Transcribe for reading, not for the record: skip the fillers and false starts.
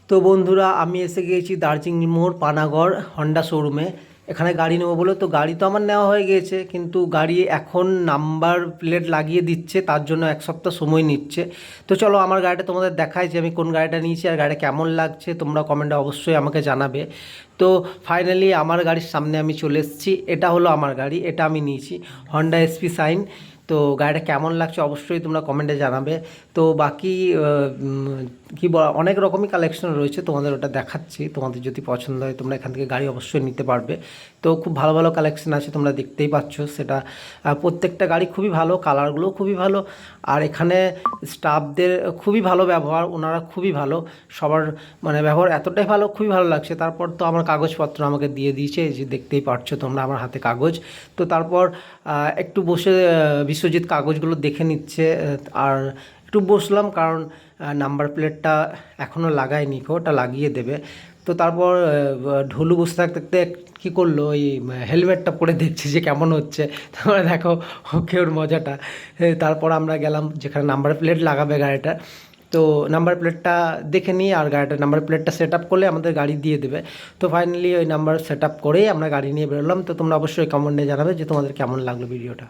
তো বন্ধুরা, আমি এসে গিয়েছি দার্জিলিং মোড় পানাগড় হন্ডা শোরুমে। এখানে গাড়ি নেবো বলে, তো গাড়ি তো আমার নেওয়া হয়ে গিয়েছে, কিন্তু গাড়ি এখন নাম্বার প্লেট লাগিয়ে দিচ্ছে, তার জন্য এক সপ্তাহ সময় নিচ্ছে। তো চলো আমার গাড়িটা তোমাদের দেখাই যে আমি কোন গাড়িটা নিয়েছি আর গাড়িটা কেমন লাগছে, তোমরা কমেন্টে অবশ্যই আমাকে জানাবে। তো ফাইনালি আমার গাড়ির সামনে আমি চলে এসেছি। এটা হলো আমার গাড়ি, এটা আমি নিয়েছি হন্ডা এসপি সাইন। তো গাড়িটা কেমন লাগছে অবশ্যই তোমরা কমেন্টে জানাবে। তো বাকি অনেক রকমই কালেকশন রয়েছে, তোমাদের ওটা দেখাচ্ছি। তোমাদের যদি পছন্দ হয় তোমরা এখান থেকে গাড়ি অবশ্যই নিতে পারবে। তো খুব ভালো ভালো কালেকশন আছে, তোমরা দেখতেই পাচ্ছ সেটা। প্রত্যেকটা গাড়ি খুবই ভালো, কালারগুলো খুবই ভালো। আর এখানে স্টাফদের খুবই ভালো ব্যবহার, ওনারা খুবই ভালো। সবার মানে ব্যবহার এতটাই ভালো, খুবই ভালো লাগছে। তারপর তো আমার কাগজপত্র আমাকে দিয়ে দিয়েছে, এই যে দেখতেই পাচ্ছ তোমরা আমার হাতে কাগজ। তো তারপর একটু বসে বিশ্বজিৎ কাগজগুলো দেখে নিচ্ছে। আর একটু বসলাম, কারণ নাম্বার প্লেটটা এখনও লাগায়নি, ওটা লাগিয়ে দেবে। তো তারপর ঢোলু বসে থাকতে থাকতে কী করলো, ওই হেলমেটটা পরে দেখছে যে কেমন হচ্ছে। তারপরে দেখো ওকে ওর মজাটা। তারপর আমরা গেলাম যেখানে নাম্বার প্লেট লাগাবে গাড়িটা। তো নাম্বার প্লেটটা দেখে নিই, আর গাড়িটার নাম্বার প্লেটটা সেট আপ করলে আমাদের গাড়ি দিয়ে দেবে। তো ফাইনালি ওই নাম্বার সেট আপ করেই আমরা গাড়ি নিয়ে বেরোলাম। তো তোমরা অবশ্যই কমেন্টে জানাবে যে তোমাদের কেমন লাগলো ভিডিওটা।